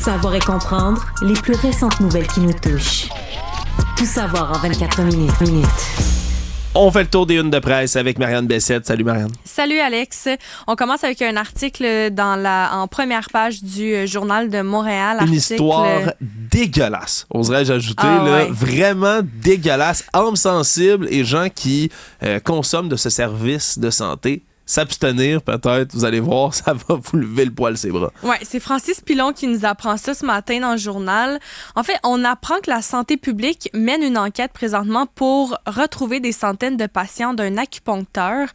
savoir et comprendre les plus récentes nouvelles qui nous touchent. Tout savoir en 24 minutes. On fait le tour des unes de presse avec Marianne Bessette. Salut Marianne. Salut Alex. On commence avec un article en première page du Journal de Montréal. Une histoire dégueulasse, oserais-je ajouter. Ouais. Vraiment dégueulasse. Âmes sensibles et gens qui consomment de ce service de santé. S'abstenir, peut-être, vous allez voir, ça va vous lever le poil ses bras. Oui, c'est Francis Pilon qui nous apprend ça ce matin dans le journal. En fait, on apprend que la santé publique mène une enquête présentement pour retrouver des centaines de patients d'un acupuncteur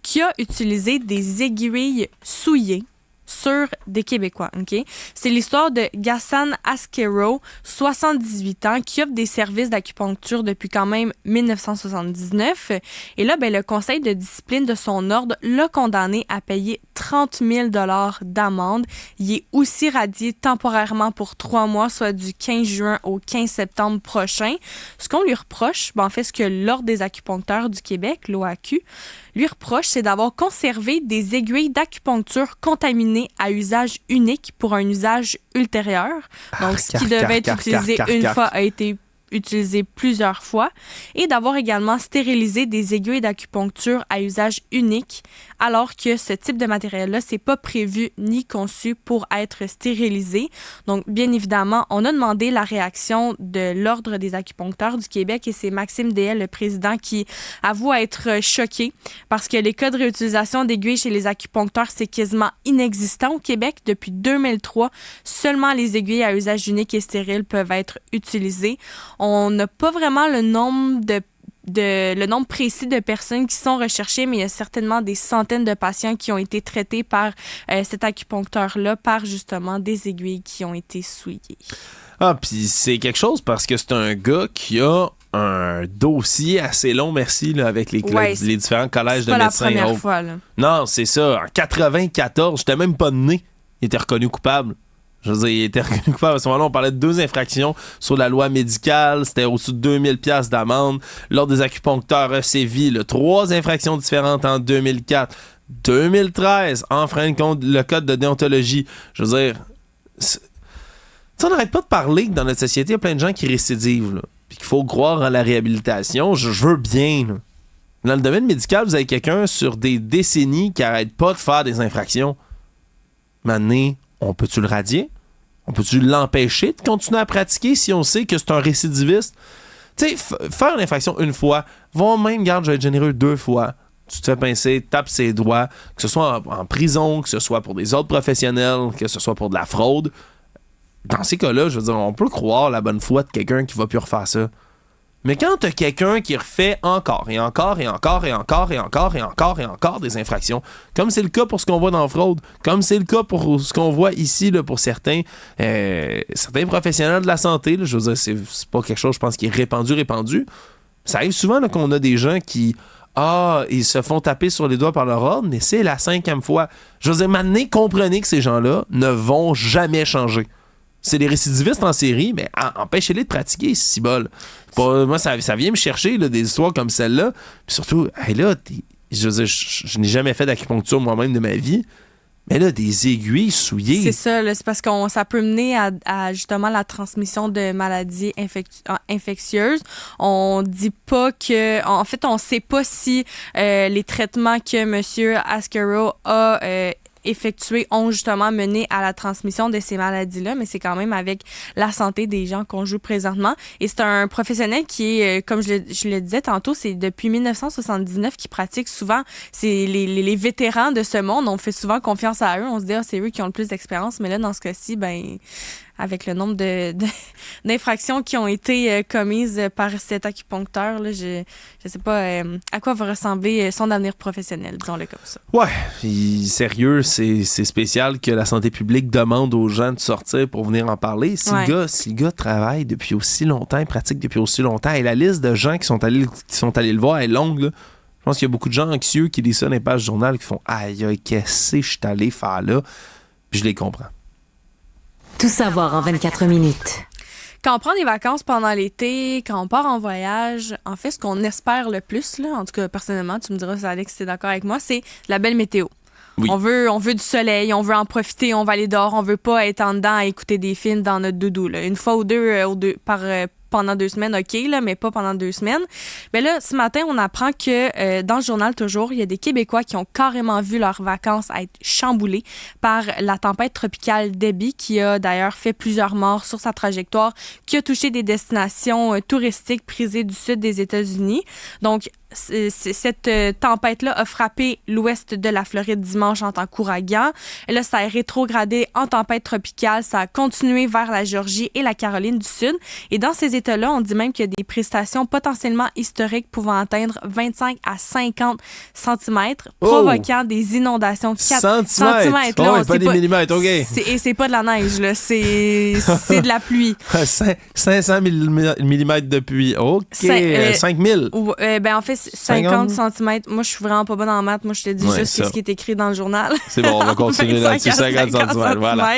qui a utilisé des aiguilles souillées sur des Québécois, OK? C'est l'histoire de Ghassan Asquero, 78 ans, qui offre des services d'acupuncture depuis quand même 1979. Et là, le conseil de discipline de son ordre l'a condamné à payer 30 000 $ d'amende. Il est aussi radié temporairement pour 3 mois, soit du 15 juin au 15 septembre prochain. Ce qu'on lui reproche, en fait, ce que l'Ordre des acupuncteurs du Québec, l'OAQ, lui reproche, c'est d'avoir conservé des aiguilles d'acupuncture contaminées à usage unique pour un usage ultérieur. Donc, ce qui devait être utilisé une fois a été utilisé plusieurs fois, et d'avoir également stérilisé des aiguilles d'acupuncture à usage unique, alors que ce type de matériel-là, c'est pas prévu ni conçu pour être stérilisé. Donc, bien évidemment, on a demandé la réaction de l'Ordre des acupuncteurs du Québec, et c'est Maxime Deshaies, le président, qui avoue être choqué parce que les cas de réutilisation d'aiguilles chez les acupuncteurs, c'est quasiment inexistant au Québec. Depuis 2003, seulement les aiguilles à usage unique et stérile peuvent être utilisées. On n'a pas vraiment le nombre précis de personnes qui sont recherchées, mais il y a certainement des centaines de patients qui ont été traités par cet acupuncteur-là, par justement des aiguilles qui ont été souillées. Ah, puis c'est quelque chose parce que c'est un gars qui a un dossier assez long, merci, là, avec les différents collèges de médecins. C'est pas la première fois, là. Non, c'est ça. En 94, j'étais même pas né. Il était reconnu coupable. Je veux dire, il était reconnu coupable. À ce moment-là, on parlait de 2 infractions sur la loi médicale. C'était au-dessus de 2000 $ d'amende. L'Ordre des acupuncteurs a sévi 3 infractions différentes en 2004. 2013, enfreint contre le code de déontologie. Je veux dire, on n'arrête pas de parler que dans notre société, il y a plein de gens qui récidivent. Puis qu'il faut croire en la réhabilitation. Je veux bien. Là. Dans le domaine médical, vous avez quelqu'un sur des décennies qui n'arrête pas de faire des infractions. Maintenant, on peut-tu le radier? On peut-tu l'empêcher de continuer à pratiquer si on sait que c'est un récidiviste? Tu sais, faire une infraction une fois, va même, garde, je vais être généreux 2 fois. Tu te fais pincer, tapes ses doigts, que ce soit en prison, que ce soit pour des autres professionnels, que ce soit pour de la fraude. Dans ces cas-là, je veux dire, on peut croire la bonne foi de quelqu'un qui va plus refaire ça. Mais quand t'as quelqu'un qui refait encore et encore et encore et encore et encore et encore et encore des infractions, comme c'est le cas pour ce qu'on voit dans la fraude, comme c'est le cas pour ce qu'on voit ici là, pour certains professionnels de la santé, là, je veux dire, c'est pas quelque chose, je pense, qui est répandu. Ça arrive souvent là, qu'on a des gens qui, ils se font taper sur les doigts par leur ordre, mais c'est la 5e fois. Je veux dire, maintenant, comprenez que ces gens-là ne vont jamais changer. C'est des récidivistes en série, mais empêchez-les de pratiquer, si bol. Moi, ça vient me chercher là, des histoires comme celle-là. Puis surtout, je veux dire, je n'ai jamais fait d'acupuncture moi-même de ma vie. Mais là, des aiguilles souillées. C'est ça, là, c'est parce que ça peut mener à justement la transmission de maladies infectieuses. On dit pas que... En fait, on sait pas si les traitements que M. Asquero a effectués ont justement mené à la transmission de ces maladies-là, mais c'est quand même avec la santé des gens qu'on joue présentement. Et c'est un professionnel qui est, comme je le disais tantôt, c'est depuis 1979 qu'il pratique souvent. C'est les vétérans de ce monde. On fait souvent confiance à eux. On se dit, c'est eux qui ont le plus d'expérience. Mais là, dans ce cas-ci, avec le nombre d'infractions qui ont été commises par cet acupuncteur, là, je sais pas à quoi va ressembler son avenir professionnel, disons-le comme ça. Ouais, sérieux, c'est spécial que la santé publique demande aux gens de sortir pour venir en parler. Si le gars travaille depuis aussi longtemps, il pratique depuis aussi longtemps, et la liste de gens qui sont allés le voir est longue, là. Je pense qu'il y a beaucoup de gens anxieux qui lisent ça dans les pages du journal qui font « Aïe, qu'est-ce que je suis allé faire là? » Puis je les comprends. Tout savoir en 24 minutes. Quand on prend des vacances pendant l'été, quand on part en voyage, en fait, ce qu'on espère le plus, là, en tout cas, personnellement, tu me diras, Alex, si t'es d'accord avec moi, c'est la belle météo. Oui. On veut du soleil, on veut en profiter, on va aller dehors, on veut pas être en dedans à écouter des films dans notre doudou. Là. Une fois ou deux, pendant 2 semaines, OK, là, mais pas pendant 2 semaines. Mais là, ce matin, on apprend que dans le journal toujours, il y a des Québécois qui ont carrément vu leurs vacances être chamboulées par la tempête tropicale Debbie, qui a d'ailleurs fait plusieurs morts sur sa trajectoire, qui a touché des destinations touristiques prisées du sud des États-Unis. Donc, cette tempête-là a frappé l'ouest de la Floride dimanche en tant qu'ouragan. Et là, ça a rétrogradé en tempête tropicale. Ça a continué vers la Géorgie et la Caroline du Sud. Et dans ces États-là, on dit même qu'il y a des préstations potentiellement historiques pouvant atteindre 25 à 50 cm, provoquant des inondations. Centimètres. Là, pas des millimètres, OK. Et c'est pas de la neige, là. C'est de la pluie. 500 millimètres de pluie. OK. 5000. En fait, 50 cm. Moi, je suis vraiment pas bonne en maths. Moi, je te dis juste ce qui est écrit dans le journal. C'est bon, on va continuer là-dessus. 50 cm. Voilà.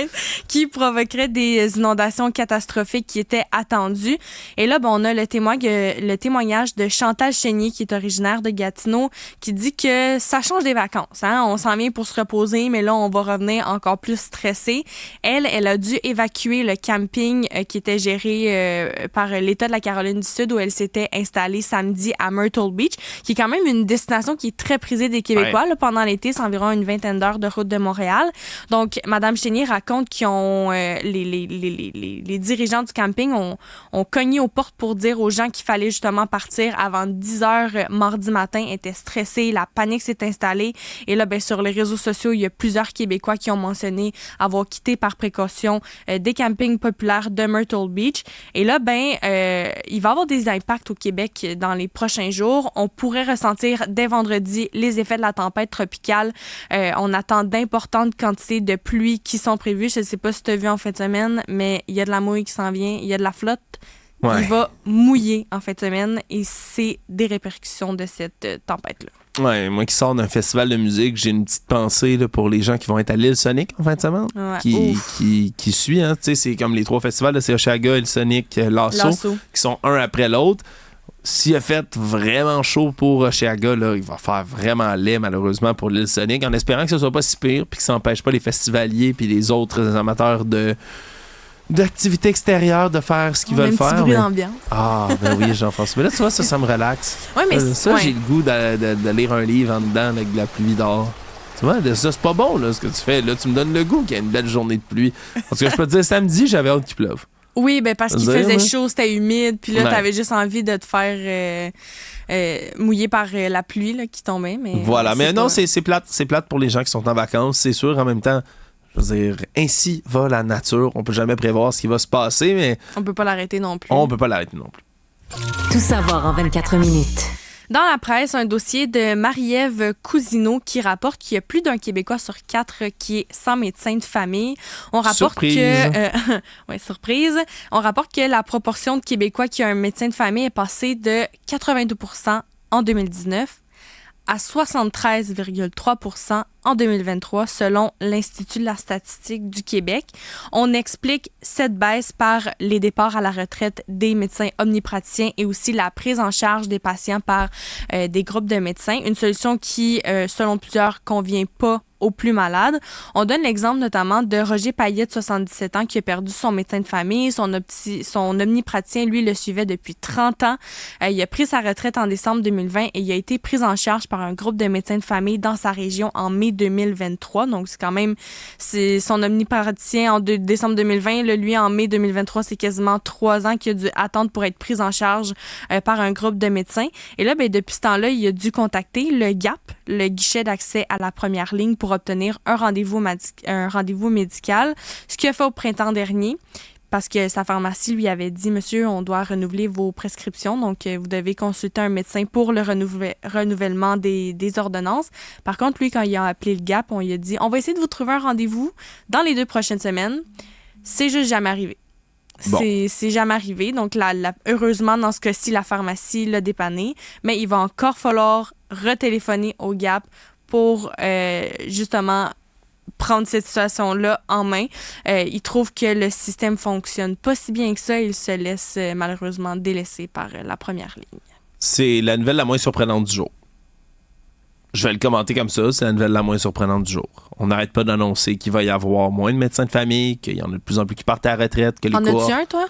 Qui provoquerait des inondations catastrophiques qui étaient attendues. Et là, on a le témoignage de Chantal Chénier, qui est originaire de Gatineau, qui dit que ça change des vacances. Hein? On s'en vient pour se reposer, mais là, on va revenir encore plus stressé. Elle a dû évacuer le camping qui était géré par l'État de la Caroline du Sud, où elle s'était installée samedi à Myrtle Beach, qui est quand même une destination qui est très prisée des Québécois. Ouais. Là, pendant l'été, c'est environ une 20aine d'heures de route de Montréal. Donc, Madame Chénier raconte qu'ils ont les dirigeants du camping ont cogné aux portes pour dire aux gens qu'il fallait justement partir avant 10 heures mardi matin, étaient stressés, la panique s'est installée. Et là, sur les réseaux sociaux, il y a plusieurs Québécois qui ont mentionné avoir quitté par précaution des campings populaires de Myrtle Beach. Et là, il va y avoir des impacts au Québec dans les prochains jours. On pourrait ressentir dès vendredi les effets de la tempête tropicale. On attend d'importantes quantités de pluie qui sont prévues. Je ne sais pas si tu as vu en fin de semaine, mais il y a de la mouille qui s'en vient. Il y a de la flotte. Ouais. Il va mouiller en fin de semaine et c'est des répercussions de cette tempête-là. Ouais, moi qui sors d'un festival de musique, j'ai une petite pensée là, pour les gens qui vont être à l'île Sonic en fin de semaine. Ouais. Qui suit, hein. Tu sais, c'est comme les 3 festivals, là, c'est Osheaga, l'île Sonic, Lasso, qui sont un après l'autre. S'il a fait vraiment chaud pour Osheaga, là, il va faire vraiment laid, malheureusement, pour l'île Sonic, en espérant que ce soit pas si pire puis que ça n'empêche pas les festivaliers puis les autres amateurs d'activités extérieures de faire ce qu'ils veulent faire. Un petit bruit d'ambiance. Ah, ben oui, Jean-François. Mais là, tu vois, ça me relaxe. Ouais, mais j'ai le goût de lire un livre en dedans avec de la pluie dehors. Tu vois, ça, c'est pas bon, là, ce que tu fais. Là, tu me donnes le goût qu'il y a une belle journée de pluie. Parce que je peux te dire, samedi, j'avais hâte qu'il pleuve. Oui, parce qu'il faisait chaud, c'était humide, puis là, t'avais juste envie de te faire mouiller par la pluie là, qui tombait. Mais voilà, mais non, c'est plate. C'est plate pour les gens qui sont en vacances, c'est sûr. En même temps, je veux dire, ainsi va la nature. On peut jamais prévoir ce qui va se passer, mais on peut pas l'arrêter non plus. Tout savoir en 24 minutes. Dans la presse, un dossier de Marie-Ève Cousineau qui rapporte qu'il y a plus d'un Québécois sur 4 qui est sans médecin de famille. On rapporte surprise. Surprise. On rapporte que la proportion de Québécois qui a un médecin de famille est passée de 82% en 2019 à 73,3% en 2023, selon l'Institut de la statistique du Québec. On explique cette baisse par les départs à la retraite des médecins omnipraticiens et aussi la prise en charge des patients par des groupes de médecins. Une solution qui, selon plusieurs, convient pas aux plus malades. On donne l'exemple notamment de Roger Payet, de 77 ans, qui a perdu son médecin de famille. Son omnipraticien, lui, le suivait depuis 30 ans. Il a pris sa retraite en décembre 2020 et il a été pris en charge par un groupe de médecins de famille dans sa région en mai 2023. Donc, c'est son omnipraticien en décembre 2020. Lui, en mai 2023, c'est quasiment 3 ans qu'il a dû attendre pour être pris en charge par un groupe de médecins. Et là, depuis ce temps-là, il a dû contacter le GAP, le guichet d'accès à la première ligne, pour obtenir un rendez-vous médical, ce qu'il a fait au printemps dernier. Parce que sa pharmacie lui avait dit « Monsieur, on doit renouveler vos prescriptions, donc vous devez consulter un médecin pour le renouvellement des ordonnances. » Par contre, lui, quand il a appelé le GAP, on lui a dit « On va essayer de vous trouver un rendez-vous dans les 2 prochaines semaines. » C'est juste jamais arrivé. Bon. C'est jamais arrivé. Donc, heureusement, dans ce cas-ci, la pharmacie l'a dépanné. Mais il va encore falloir retéléphoner au GAP pour justement prendre cette situation-là en main. Il trouve que le système fonctionne pas si bien que ça. Il se laisse malheureusement délaisser par la première ligne. C'est la nouvelle la moins surprenante du jour. Je vais le commenter comme ça, c'est la nouvelle la moins surprenante du jour. On n'arrête pas d'annoncer qu'il va y avoir moins de médecins de famille, qu'il y en a de plus en plus qui partent à la retraite, que les En as-tu un, toi?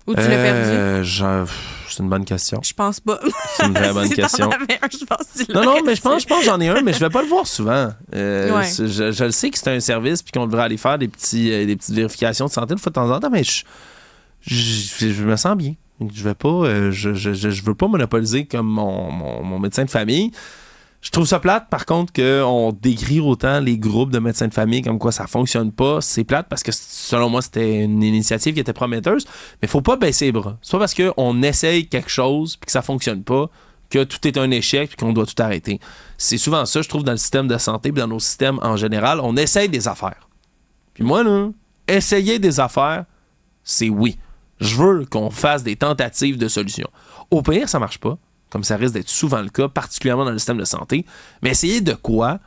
Ou tu l'as perdu? C'est une bonne question. Je pense pas. C'est une très bonne question. Je pense que tu Non, mais je pense que j'en ai un, mais je vais pas le voir souvent. Ouais. Je le sais que c'est un service puis qu'on devrait aller faire des petites vérifications de santé de fois de temps en temps, mais je me sens bien. Je vais pas, je veux pas monopoliser comme mon médecin de famille. Je trouve ça plate, par contre, qu'on dégrie autant les groupes de médecins de famille comme quoi ça fonctionne pas. C'est plate parce que, selon moi, c'était une initiative qui était prometteuse, mais faut pas baisser les bras. C'est pas parce qu'on essaye quelque chose puis que ça fonctionne pas que tout est un échec puis qu'on doit tout arrêter. C'est souvent ça, je trouve, dans le système de santé puis dans nos systèmes en général. On essaye des affaires. Puis moi, là, essayer des affaires, c'est oui. Je veux qu'on fasse des tentatives de solutions. Au pire, ça marche pas, comme ça risque d'être souvent le cas, particulièrement dans le système de santé. Mais essayer de quoi,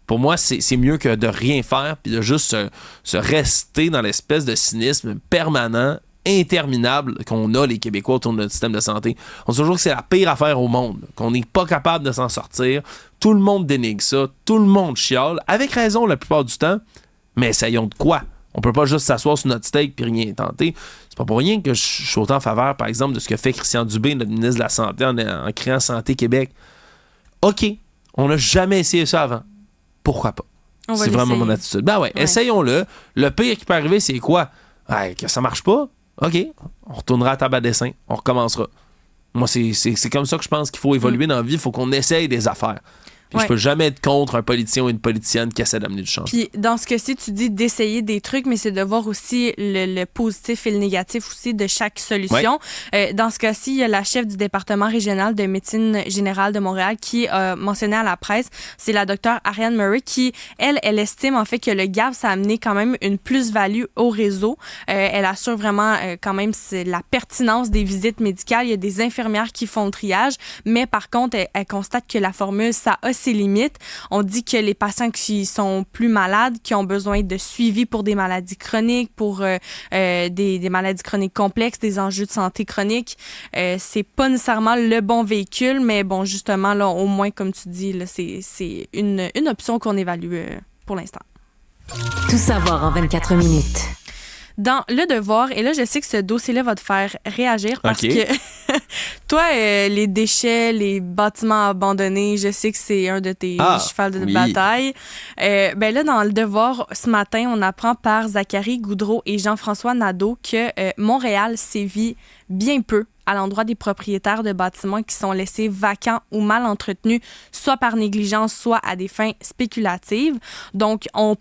pour moi, c'est mieux que de rien faire puis de juste se rester dans l'espèce de cynisme permanent, interminable qu'on a, les Québécois, autour de notre système de santé. On dit toujours que c'est la pire affaire au monde, qu'on n'est pas capable de s'en sortir. Tout le monde dénigre ça, tout le monde chiale, avec raison la plupart du temps, mais essayons de quoi? On peut pas juste s'asseoir sur notre steak puis rien tenter. C'est pas pour rien que je suis autant en faveur, par exemple, de ce que fait Christian Dubé, notre ministre de la Santé, en créant Santé Québec. OK, on n'a jamais essayé ça avant. Pourquoi pas? C'est vraiment mon attitude. Ben ouais, essayons-le. Le pire qui peut arriver, c'est quoi? Que ça marche pas? OK, on retournera à table à dessin. On recommencera. Moi, c'est comme ça que je pense qu'il faut évoluer dans la vie. Il faut qu'on essaye des affaires. Puis je peux jamais être contre un politicien ou une politicienne qui essaie d'amener du changement. Puis dans ce cas-ci, tu dis d'essayer des trucs, mais c'est de voir aussi le positif et le négatif aussi de chaque solution. Dans ce cas-ci, il y a la chef du département régional de médecine générale de Montréal qui a mentionné à la presse, c'est la docteure Ariane Murray qui, elle estime en fait que le GAV, ça a amené quand même une plus-value au réseau. Elle assure vraiment quand même la pertinence des visites médicales. Il y a des infirmières qui font le triage, mais par contre, elle constate que la formule, ça a ses limites. On dit que les patients qui sont plus malades, qui ont besoin de suivi pour des maladies chroniques, pour des maladies chroniques complexes, des enjeux de santé chronique, c'est pas nécessairement le bon véhicule, mais bon, justement, là, au moins, comme tu dis, là, c'est une option qu'on évalue pour l'instant. Tout savoir en 24 minutes. Dans Le Devoir, et là, je sais que ce dossier-là va te faire réagir parce que toi, les déchets, les bâtiments abandonnés, je sais que c'est un de tes chevals de bataille. Ben là, dans Le Devoir, ce matin, on apprend par Zachary Goudreau et Jean-François Nadeau que Montréal sévit bien peu à l'endroit des propriétaires de bâtiments qui sont laissés vacants ou mal entretenus, soit par négligence, soit à des fins spéculatives. Donc, on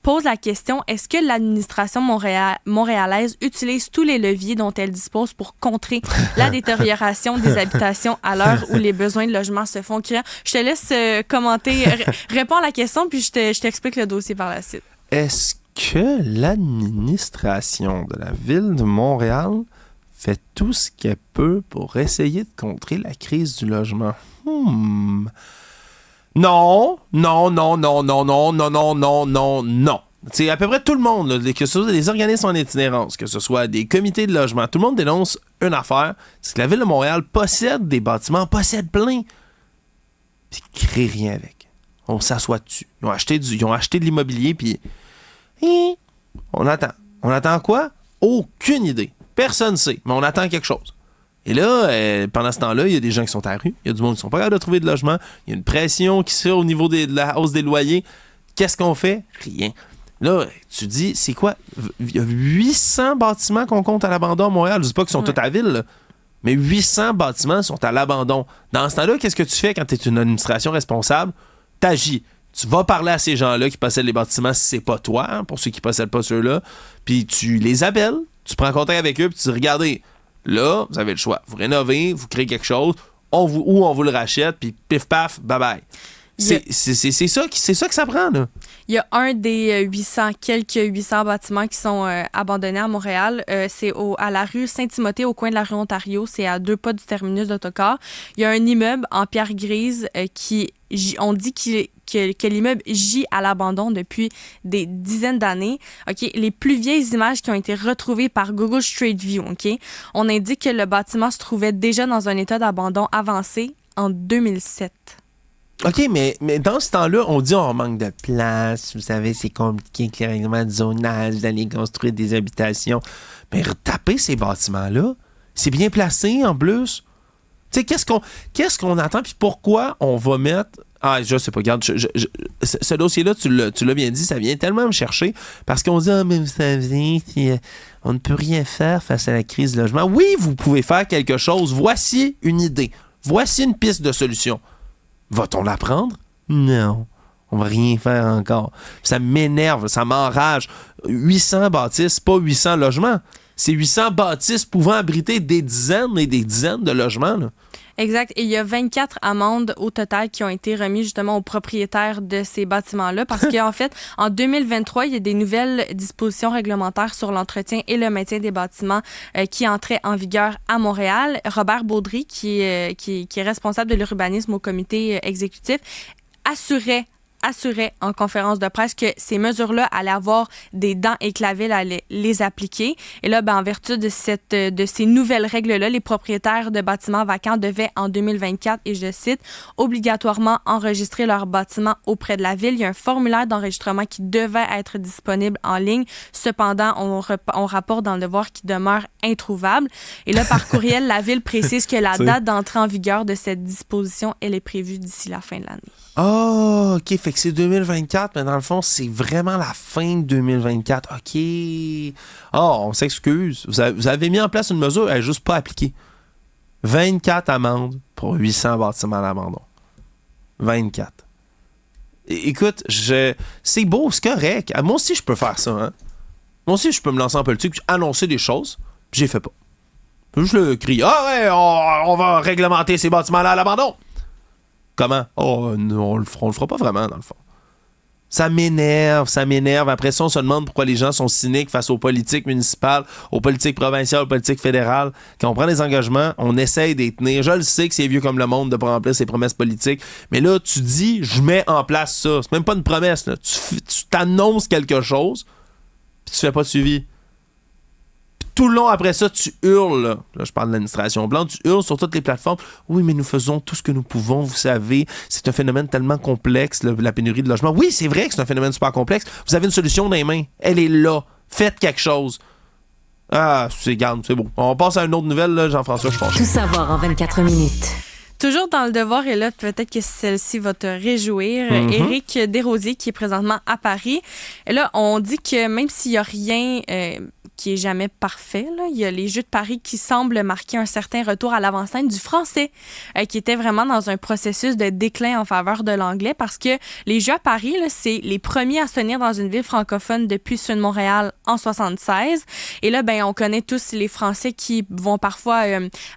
pose la question, est-ce que l'administration montréalaise utilise tous les leviers dont elle dispose pour contrer la détérioration des habitations à l'heure où les besoins de logement se font criants? Je te laisse commenter, réponds à la question, puis je t'explique le dossier par la suite. Est-ce que l'administration de la Ville de Montréal fait tout ce qu'elle peut pour essayer de contrer la crise du logement? Non. C'est à peu près tout le monde, là, que ce soit des organismes en itinérance, que ce soit des comités de logement, tout le monde dénonce une affaire, c'est que la Ville de Montréal possède des bâtiments, possède plein, puis crée rien avec. On s'assoit dessus. Ils ont acheté de l'immobilier, puis on attend. On attend quoi? Aucune idée. Personne ne sait, mais on attend quelque chose. Et là, pendant ce temps-là, il y a des gens qui sont à la rue, il y a du monde qui sont pas capables de trouver de logement, il y a une pression qui se fait au niveau de la hausse des loyers. Qu'est-ce qu'on fait? Rien. Là, tu dis, c'est quoi? Il y a 800 bâtiments qu'on compte à l'abandon à Montréal. Je dis pas qu'ils sont tous à la ville, là, mais 800 bâtiments sont à l'abandon. Dans ce temps-là, qu'est-ce que tu fais quand tu es une administration responsable? T'agis. Tu vas parler à ces gens-là qui possèdent les bâtiments si c'est pas toi, hein, pour ceux qui possèdent pas ceux-là, puis tu les appelles, tu prends contact avec eux, puis tu dis, regardez, là, vous avez le choix. Vous rénovez, vous créez quelque chose, on vous le rachète, puis pif paf, bye bye. C'est ça que ça prend, là. Il y a un des quelques 800 bâtiments qui sont abandonnés à Montréal. C'est à la rue Saint-Timothée, au coin de la rue Ontario. C'est à 2 pas du terminus d'autocar. Il y a un immeuble en pierre grise on dit que l'immeuble gît à l'abandon depuis des dizaines d'années. OK? Les plus vieilles images qui ont été retrouvées par Google Street View, OK? On indique que le bâtiment se trouvait déjà dans un état d'abandon avancé en 2007. OK, mais dans ce temps-là, on dit on manque de place. Vous savez, c'est compliqué avec les règlements de zonage d'aller construire des habitations. Mais retaper ces bâtiments-là, c'est bien placé en plus. Tu sais, qu'est-ce qu'on attend puis pourquoi on va mettre... Ah, je sais pas, regarde, ce dossier-là, tu l'as bien dit, ça vient tellement me chercher parce qu'on dit, mais vous savez, on ne peut rien faire face à la crise du logement. Oui, vous pouvez faire quelque chose. Voici une idée. Voici une piste de solution. Va-t-on la prendre? Non. On va rien faire encore. Ça m'énerve, ça m'enrage. 800 bâtisses, pas 800 logements. C'est 800 bâtisses pouvant abriter des dizaines et des dizaines de logements, là. Exact. Et il y a 24 amendes au total qui ont été remises justement aux propriétaires de ces bâtiments-là parce qu'en fait, en 2023, il y a des nouvelles dispositions réglementaires sur l'entretien et le maintien des bâtiments qui entraient en vigueur à Montréal. Robert Baudry, qui est responsable de l'urbanisme au comité exécutif, assurait en conférence de presse que ces mesures-là allaient avoir des dents et que la ville allait les appliquer. Et là, en vertu de ces nouvelles règles-là, les propriétaires de bâtiments vacants devaient, en 2024, et je cite, obligatoirement enregistrer leurs bâtiments auprès de la ville. Il y a un formulaire d'enregistrement qui devait être disponible en ligne. Cependant, on rapporte dans le devoir qu'il demeure introuvable. Et là, par courriel, la ville précise que la date d'entrée en vigueur de cette disposition, elle est prévue d'ici la fin de l'année. Oh, OK, fait que c'est 2024, mais dans le fond, c'est vraiment la fin de 2024. OK. Oh, on s'excuse. Vous avez mis en place une mesure, elle n'est juste pas appliquée. 24 amendes pour 800 bâtiments à l'abandon. 24. Écoute, c'est beau, c'est correct. Moi aussi, je peux faire ça. Hein? Moi aussi, je peux me lancer en politique puis annoncer des choses, puis j'ai fait pas. Je le crie. Ah ouais, on va réglementer ces bâtiments-là à l'abandon. Comment? Oh, on le fera pas vraiment, dans le fond. Ça m'énerve. Après ça, on se demande pourquoi les gens sont cyniques face aux politiques municipales, aux politiques provinciales, aux politiques fédérales. Quand on prend des engagements, on essaye d'y tenir. Je le sais que c'est vieux comme le monde de pas remplir ses promesses politiques, mais là, tu dis, je mets en place ça. C'est même pas une promesse, là. Tu t'annonces quelque chose, puis tu fais pas de suivi. Tout le long après ça, tu hurles. Là, je parle de l'administration blanche. Tu hurles sur toutes les plateformes. Oui, mais nous faisons tout ce que nous pouvons, vous savez. C'est un phénomène tellement complexe, la pénurie de logement. Oui, c'est vrai que c'est un phénomène super complexe. Vous avez une solution dans les mains. Elle est là. Faites quelque chose. Ah, c'est beau. On passe à une autre nouvelle, là, Jean-François, je pense. Tout savoir en 24 minutes. Toujours dans le devoir, et là, peut-être que celle-ci va te réjouir. Éric Desrosiers, qui est présentement à Paris. Et là, on dit que même s'il n'y a rien qui est jamais parfait, là, il y a les Jeux de Paris qui semblent marquer un certain retour à l'avant-scène du français, qui était vraiment dans un processus de déclin en faveur de l'anglais, parce que les Jeux à Paris, là, c'est les premiers à se tenir dans une ville francophone depuis celui de Montréal en 1976. Et là, on connaît tous les Français qui vont parfois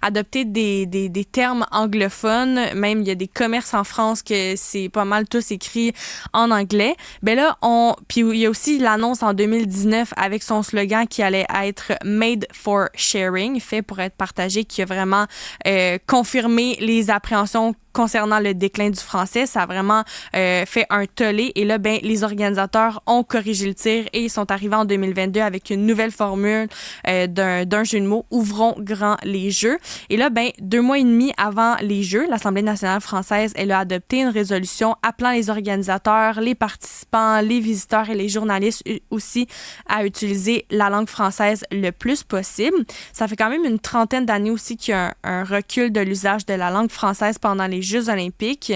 adopter des termes anglophones. Même, il y a des commerces en France que c'est pas mal tous écrit en anglais. Puis il y a aussi l'annonce en 2019 avec son slogan qui allait être « Made for Sharing », fait pour être partagé, qui a vraiment confirmé les appréhensions concernant le déclin du français. Ça a vraiment fait un tollé. Et là, les organisateurs ont corrigé le tir et ils sont arrivés en 2022 avec une nouvelle formule d'un jeu de mots « Ouvrons grand les jeux ». Et là, 2 mois et demi avant les Jeux, l'Assemblée nationale française, elle a adopté une résolution appelant les organisateurs, les participants, les visiteurs et les journalistes aussi à utiliser la langue française le plus possible. Ça fait quand même une trentaine d'années aussi qu'il y a un recul de l'usage de la langue française pendant les Jeux olympiques.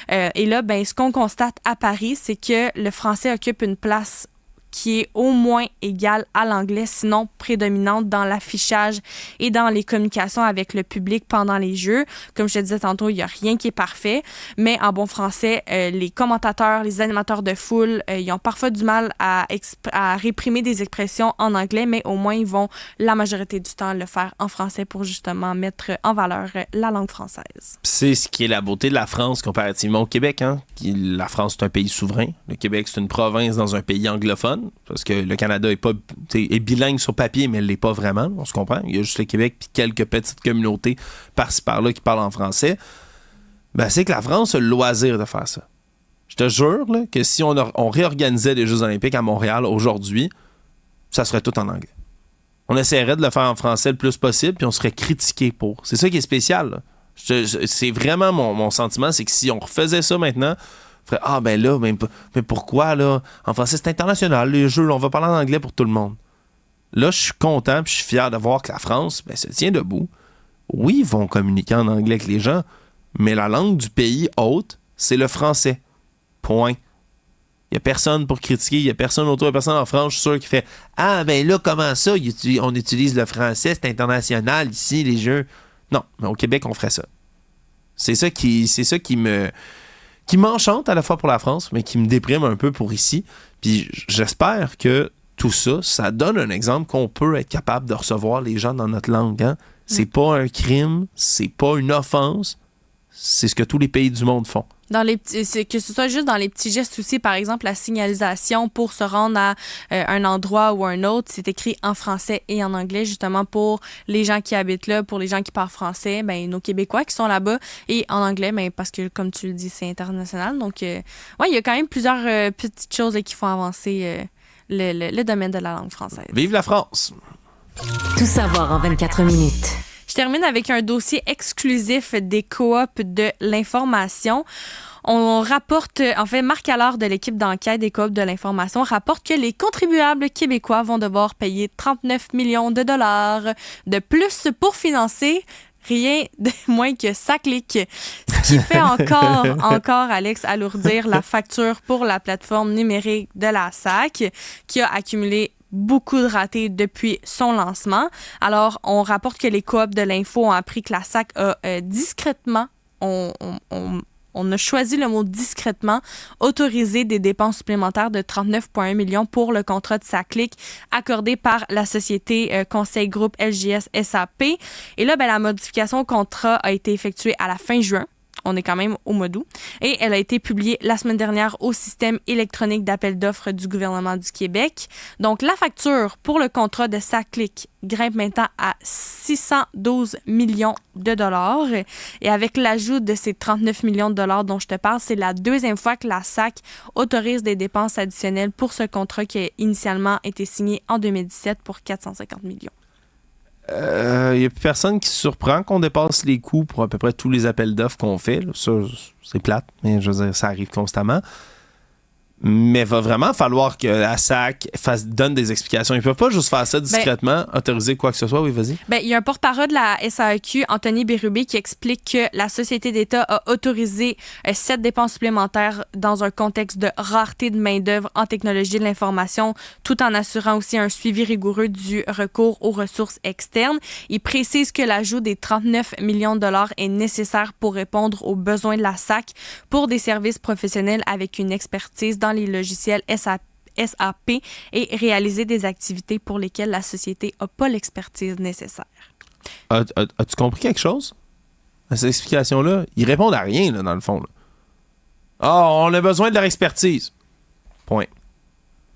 Et là, ce qu'on constate à Paris, c'est que le français occupe une place qui est au moins égale à l'anglais, sinon prédominante dans l'affichage et dans les communications avec le public pendant les Jeux. Comme je te disais tantôt, il n'y a rien qui est parfait, mais en bon français, les commentateurs, les animateurs de foule, ils ont parfois du mal à réprimer des expressions en anglais, mais au moins, ils vont la majorité du temps le faire en français pour justement mettre en valeur la langue française. C'est ce qui est la beauté de la France comparativement au Québec. Hein? La France, c'est un pays souverain. Le Québec, c'est une province dans un pays anglophone. Parce que le Canada est bilingue sur papier, mais elle ne l'est pas vraiment, on se comprend. Il y a juste le Québec et quelques petites communautés par-ci par-là qui parlent en français. C'est que la France a le loisir de faire ça. Je te jure là, que si on réorganisait les Jeux olympiques à Montréal aujourd'hui, ça serait tout en anglais. On essaierait de le faire en français le plus possible, puis on serait critiqué pour. C'est ça qui est spécial, là. C'est vraiment mon sentiment, c'est que si on refaisait ça maintenant, on ferait, ah ben là, mais pourquoi là? En français, c'est international, les jeux, on va parler en anglais pour tout le monde. Là, je suis content puis je suis fier de voir que la France se tient debout. Oui, ils vont communiquer en anglais avec les gens, mais la langue du pays hôte, c'est le français. Point. Il n'y a personne pour critiquer, il n'y a personne autour, il n'y a personne en France, je suis sûr, qui fait « Ah, ben là, comment ça, on utilise le français, c'est international ici, les jeux. » Non, mais au Québec, on ferait ça. C'est ça qui m'enchante à la fois pour la France, mais qui me déprime un peu pour ici. Puis j'espère que tout ça, ça donne un exemple qu'on peut être capable de recevoir les gens dans notre langue. Hein? C'est pas un crime, c'est pas une offense, c'est ce que tous les pays du monde font. Que ce soit juste dans les petits gestes aussi, par exemple, la signalisation pour se rendre à un endroit ou un autre, c'est écrit en français et en anglais, justement pour les gens qui habitent là, pour les gens qui parlent français, nos Québécois qui sont là-bas, et en anglais, parce que, comme tu le dis, c'est international. Donc, il y a quand même plusieurs petites choses qui font avancer le domaine de la langue française. Vive la France! Tout savoir en 24 minutes. Je termine avec un dossier exclusif des coops de l'information. On rapporte, Marc Allard de l'équipe d'enquête des coops de l'information rapporte que les contribuables québécois vont devoir payer 39 millions de dollars de plus pour financer rien de moins que SACLIC. Ce qui fait encore, Alex, alourdir la facture pour la plateforme numérique de la SAC, qui a accumulé beaucoup de ratés depuis son lancement. Alors, on rapporte que les coops de l'info ont appris que la SAC a discrètement, on a choisi le mot discrètement, autorisé des dépenses supplémentaires de 39,1 millions pour le contrat de SACLIC accordé par la société Conseil Groupe LJS SAP. Et là, la modification au contrat a été effectuée à la fin juin. On est quand même au mois d'août. Et elle a été publiée la semaine dernière au système électronique d'appel d'offres du gouvernement du Québec. Donc, la facture pour le contrat de SACLIC grimpe maintenant à 612 millions de dollars. Et avec l'ajout de ces 39 millions de dollars dont je te parle, c'est la deuxième fois que la SAC autorise des dépenses additionnelles pour ce contrat qui a initialement été signé en 2017 pour 450 millions. Il n'y a plus personne qui se surprend qu'on dépasse les coûts pour à peu près tous les appels d'offres qu'on fait. Là. Ça, c'est plate, mais je veux dire, ça arrive constamment. Mais il va vraiment falloir que la SAC donne des explications. Ils ne peuvent pas juste faire ça discrètement, autoriser quoi que ce soit. Oui, vas-y. Il y a un porte-parole de la SAQ, Anthony Bérubé, qui explique que la Société d'État a autorisé 7 dépenses supplémentaires dans un contexte de rareté de main-d'œuvre en technologie de l'information, tout en assurant aussi un suivi rigoureux du recours aux ressources externes. Il précise que l'ajout des 39 millions de dollars est nécessaire pour répondre aux besoins de la SAC pour des services professionnels avec une expertise dans les logiciels SAP et réaliser des activités pour lesquelles la société n'a pas l'expertise nécessaire. As-tu compris quelque chose à cette explication-là? Ils répondent à rien, là, dans le fond. On a besoin de leur expertise. Point.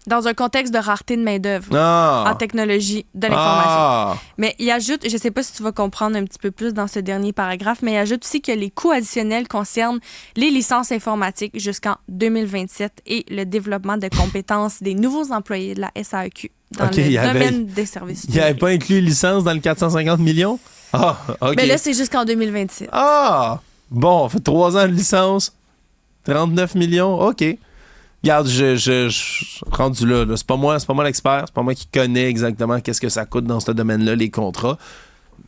Dans un contexte de rareté de main-d'œuvre en technologie de l'information. Mais il ajoute, je ne sais pas si tu vas comprendre un petit peu plus dans ce dernier paragraphe, mais il ajoute aussi que les coûts additionnels concernent les licences informatiques jusqu'en 2027 et le développement de compétences des nouveaux employés de la SAQ dans le domaine des services. Il n'avait pas inclus licence dans le 450 millions? OK. Mais là, c'est jusqu'en 2027. Bon, on fait 3 ans de licence, 39 millions, OK. Regarde, je rendu là, c'est pas moi l'expert, c'est pas moi qui connais exactement qu'est-ce que ça coûte dans ce domaine-là, les contrats.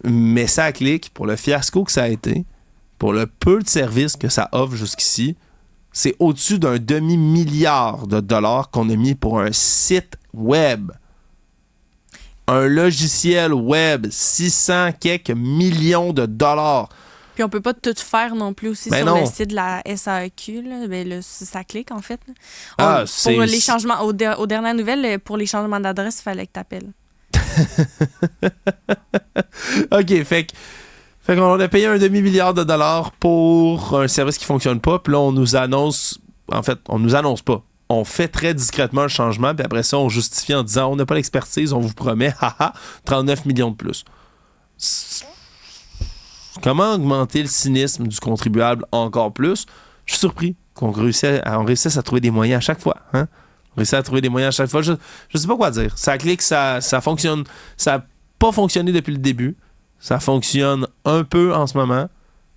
Mais ça clique pour le fiasco que ça a été, pour le peu de services que ça offre jusqu'ici, c'est au-dessus d'un demi-milliard de dollars qu'on a mis pour un site web. Un logiciel web, 600 quelques millions de dollars. Puis on peut pas tout faire non plus aussi sur le site de la SAQ. Ça clique, en fait. Pour les changements, aux dernières nouvelles, pour les changements d'adresse, il fallait que tu appelles. OK, fait qu'on a payé un demi-milliard de dollars pour un service qui fonctionne pas. Puis là, on nous annonce... En fait, on nous annonce pas. On fait très discrètement le changement. Puis après ça, on justifie en disant « On n'a pas l'expertise, on vous promet, 39 millions de plus. » Comment augmenter le cynisme du contribuable encore plus? Je suis surpris qu'on réussisse à trouver des moyens à chaque fois. Hein? On réussit à trouver des moyens à chaque fois. Je sais pas quoi dire. Ça clique, ça fonctionne. Ça n'a pas fonctionné depuis le début. Ça fonctionne un peu en ce moment.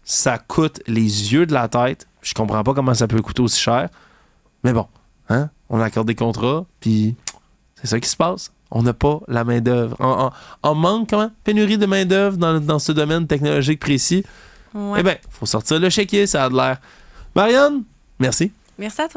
ça coûte les yeux de la tête. Je comprends pas comment ça peut coûter aussi cher. Mais bon, hein? On accorde des contrats, puis c'est ça qui se passe. On n'a pas la main-d'œuvre. En manque, comment? Pénurie de main-d'œuvre dans ce domaine technologique précis. Ouais. Eh bien, il faut sortir le chéquier, ça a de l'air. Marianne, merci. Merci à toi.